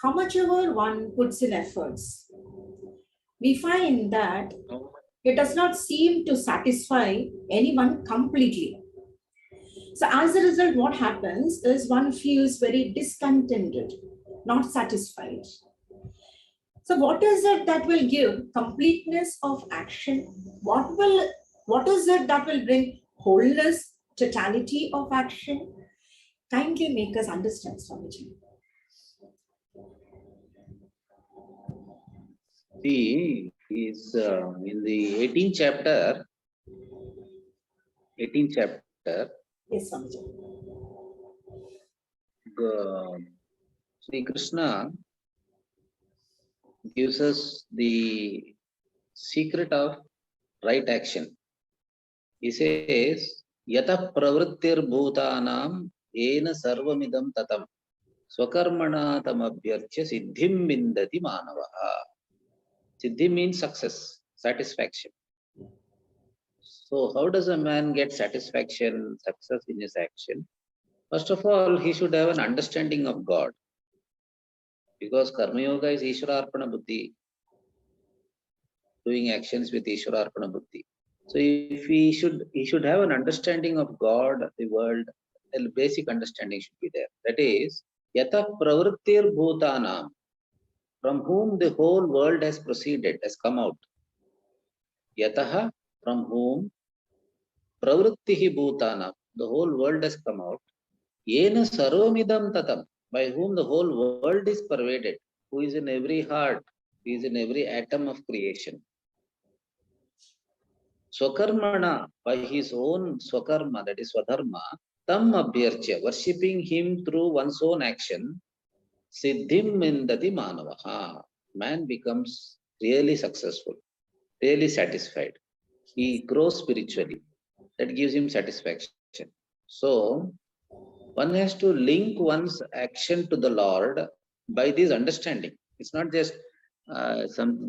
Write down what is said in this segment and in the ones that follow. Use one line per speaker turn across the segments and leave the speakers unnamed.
how much ever one puts in efforts, we find that it does not seem to satisfy anyone completely. So as a result, what happens is one feels very discontented, not satisfied. So what is it that will give completeness of action? What is it that will bring wholeness, totality of action? Kindly make us understand, Swamiji.
See, is in the 18th chapter.
Yes, Swamiji.
Sri Krishna gives us the secret of right action. He says, Yata pravrittir bhutanam ena sarvamidam tatam swakarmana tamabhyarchya siddhim vindati manavaha. Siddhi means success, satisfaction. So how does a man get satisfaction, success in his action? First of all, he should have an understanding of God. Because Karma Yoga is Ishwararpana Buddhi, doing actions with Ishwararpana Buddhi. So if he should have an understanding of God, the world, a basic understanding should be there. That is, Yata Pravrittir Bhutanam, from whom the whole world has proceeded, has come out. Yataha, from whom Pravrittihi Bhutanam, the whole world has come out. Yena Sarvamidam Tatam, by whom the whole world is pervaded, who is in every heart, who is in every atom of creation. Swakarmana, by his own swakarma, that is swadharma, tam abhyarchya, worshipping him through one's own action, siddhim mindati manavaha. Man becomes really successful, really satisfied. He grows spiritually. That gives him satisfaction. So, one has to link one's action to the Lord by this understanding. It's not just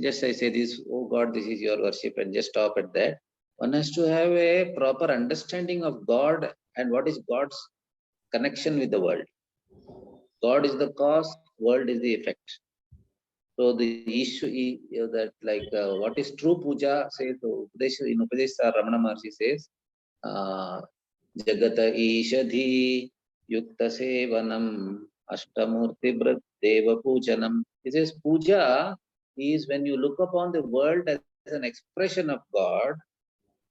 just I say this, oh God, this is your worship, and just stop at that. One has to have a proper understanding of God and what is God's connection with the world. God is the cause, world is the effect. So the issue is that, like, what is true puja, says in Upadesha Ramana Maharshi says, Jagata Ishadhi Yukta Sevanam Ashtamurti Brat Deva Pujanam. He says puja is when you look upon the world as an expression of God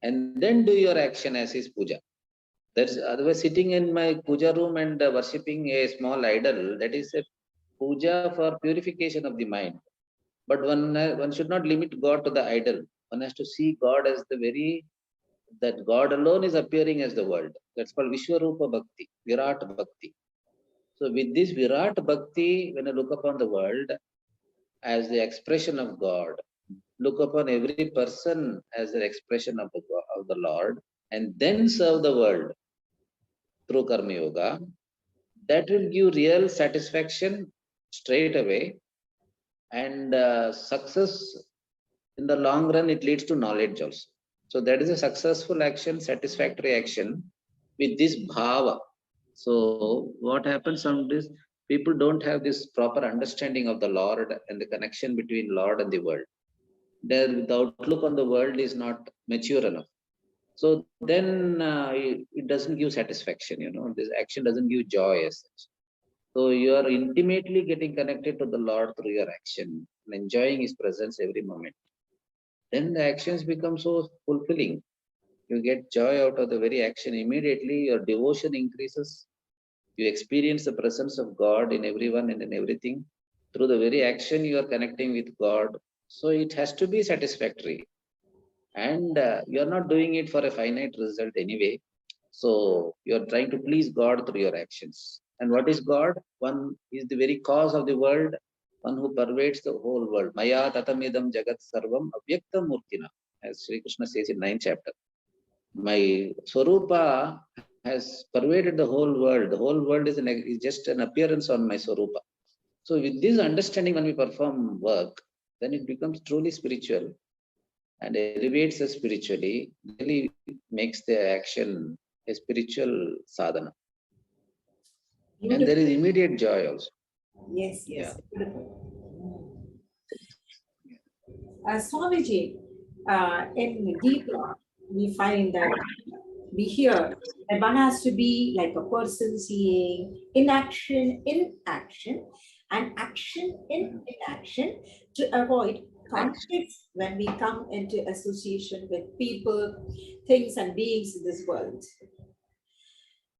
and then do your action as his puja. That's otherwise sitting in my puja room and worshipping a small idol, that is a puja for purification of the mind. But one should not limit God to the idol. One has to see God as that God alone is appearing as the world. That's called Vishwarupa Bhakti, Virat Bhakti. So with this Virat Bhakti, when I look upon the world as the expression of God, look upon every person as an expression of the Lord, and then serve the world through Karma Yoga, that will give real satisfaction straight away, and success in the long run, it leads to knowledge also. So that is a successful action, satisfactory action with this bhava. So what happens sometimes, people don't have this proper understanding of the Lord and the connection between Lord and the world. The outlook on the world is not mature enough. So then it doesn't give satisfaction, this action doesn't give joy as such. So you are intimately getting connected to the Lord through your action and enjoying his presence every moment. Then the actions become so fulfilling. You get joy out of the very action. Immediately your devotion increases. You experience the presence of God in everyone and in everything. Through the very action you are connecting with God. So it has to be satisfactory. And you are not doing it for a finite result anyway. So you are trying to please God through your actions. And what is God? One is the very cause of the world, one who pervades the whole world. Maya tatamidam jagat sarvam avyaktam murtina, as Sri Krishna says in 9th chapter. My Swarupa has pervaded the whole world. The whole world is just an appearance on my Swarupa. So with this understanding, when we perform work, then it becomes truly spiritual and elevates us spiritually, really makes the action a spiritual sadhana. And there is immediate joy also.
Yes, yes.
Yeah.
Beautiful. Swamiji, in deeper, we find that we hear that one has to be like a person seeing inaction in action and action in inaction to avoid conflicts when we come into association with people, things, and beings in this world.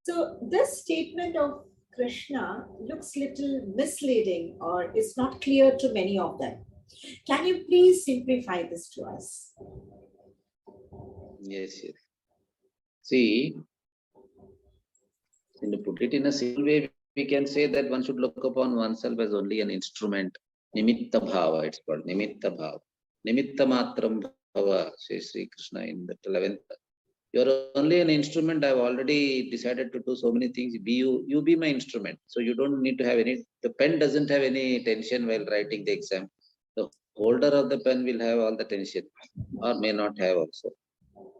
So, this statement of Krishna looks little misleading or is not clear to many of them. Can you please simplify this to us?
Yes, yes. See, to put it in a simple way, we can say that one should look upon oneself as only an instrument. Nimitta bhava, it's called Nimitta bhava. Nimitta matram bhava, says Sri Krishna in the 11th. You're only an instrument. I've already decided to do so many things. Be you be my instrument. So you don't need to have any, the pen doesn't have any tension while writing the exam. The holder of the pen will have all the tension or may not have also.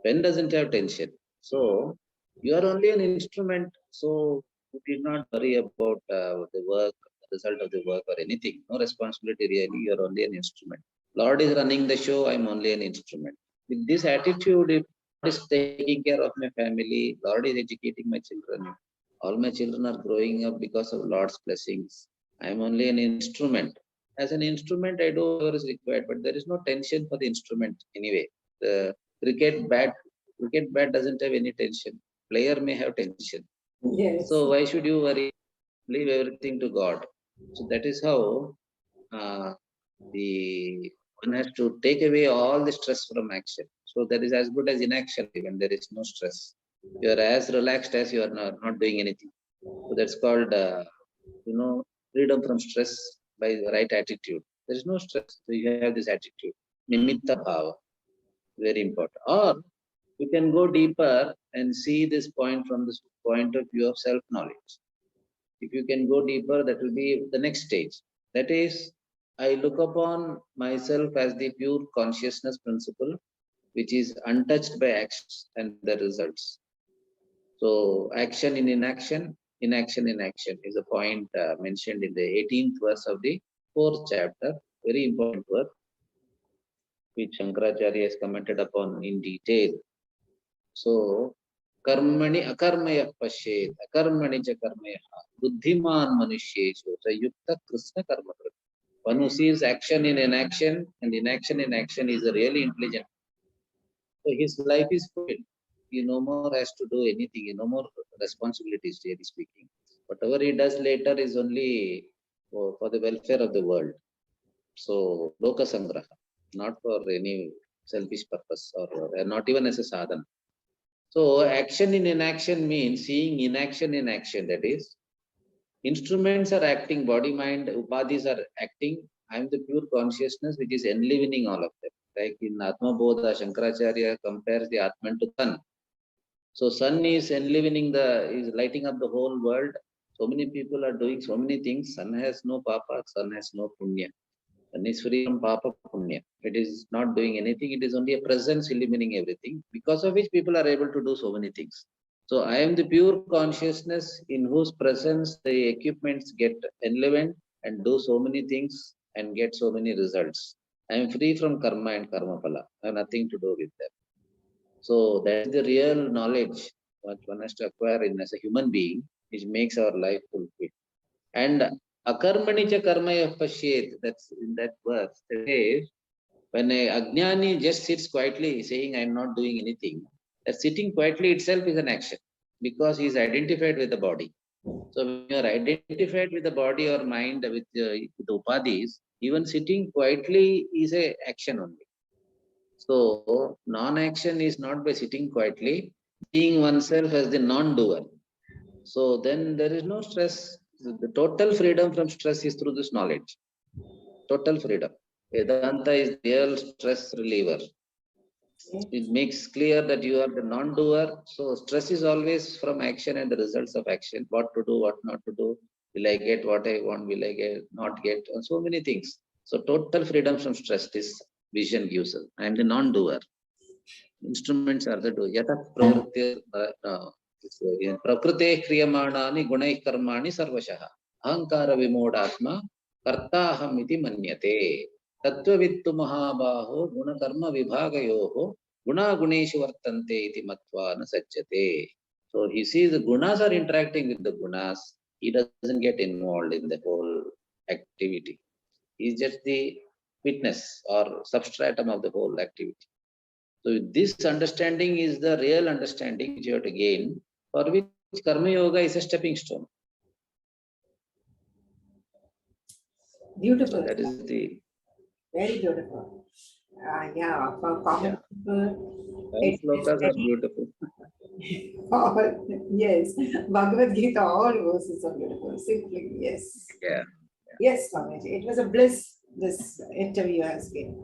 Pen doesn't have tension. So you are only an instrument. So you did not worry about the work, the result of the work or anything. No responsibility really. You are only an instrument. Lord is running the show. I'm only an instrument. With this attitude, if Lord is taking care of my family, Lord is educating my children. All my children are growing up because of Lord's blessings. I'm only an instrument. As an instrument, I do whatever is required, but there is no tension for the instrument anyway. The cricket bat doesn't have any tension. Player may have tension.
Yes.
So why should you worry? Leave everything to God. So that is how the one has to take away all the stress from action. So that is as good as inaction when there is no stress. You are as relaxed as you are not doing anything. So that's called freedom from stress by the right attitude. There is no stress. So you have this attitude. Nimitta bhava. Very important. Or you can go deeper and see this point from this point of view of self-knowledge. If you can go deeper, that will be the next stage. That is, I look upon myself as the pure consciousness principle, which is untouched by actions and the results. So, action in inaction, inaction in action is a point mentioned in the 18th verse of the 4th chapter. Very important verse, which Shankaracharya has commented upon in detail. So, कर्मणि अकर्मयः पश्येत् अकर्मणि च कर्मयः बुद्धिमान् मनुष्येषु च युक्तः Krishna कर्मकृत्. One who sees action in inaction and inaction in action is a really intelligent. So his life is full. He no more has to do anything. He no more responsibilities, really speaking. Whatever he does later is only for the welfare of the world. So loka sangraha, not for any selfish purpose or not even as a sadhana. So action in inaction means seeing inaction in action. That is, instruments are acting, body, mind, upadhis are acting. I am the pure consciousness which is enlivening all of them. Like in Atma Bodha, Shankaracharya compares the Atman to sun. So sun is enlivening is lighting up the whole world. So many people are doing so many things. Sun has no papa, sun has no punya. Sun is free from papa punya. It is not doing anything. It is only a presence illumining everything, because of which people are able to do so many things. So I am the pure consciousness in whose presence the equipments get enlivened and do so many things and get so many results. I am free from karma and karma phala. I have nothing to do with them. So that is the real knowledge what one has to acquire in as a human being, which makes our life fulfilled. And akarmani cha karmaya pashyet, that's in that verse, it says, when a ajnani just sits quietly saying, I am not doing anything, that sitting quietly itself is an action, because he is identified with the body. So when you are identified with the body or mind, with the upadhis, even sitting quietly is a action only. So non-action is not by sitting quietly, seeing oneself as the non-doer. So then there is no stress. The total freedom from stress is through this knowledge. Total freedom. Vedanta is real stress reliever. It makes clear that you are the non-doer. So stress is always from action and the results of action. What to do, what not to do. Will I get what I want? Will I not get? And so many things. So total freedom from stress, this vision gives us. I am the non-doer. Instruments are the doer. Yata prakriti kriyamānāni gunai karmāni sarvashaha. ahankara vimodatma kartaham iti manyate. Tattvavittu mahabaho guna karma vibhagayoho guna guneshu vartante iti matva na sajjate. So he sees the gunas are interacting with the gunas. He doesn't get involved in the whole activity. He is just the witness or substratum of the whole activity. So this understanding is the real understanding which you have to gain, for which Karma Yoga is a stepping stone.
Beautiful.
So that is the
very beautiful. Yeah, for common people,
all
it's
slokas are
very
beautiful.
yes, Bhagavad Gita, all verses are beautiful. Simply, yes.
Yeah.
Yes, Swamiji. It was a bliss this interview has been.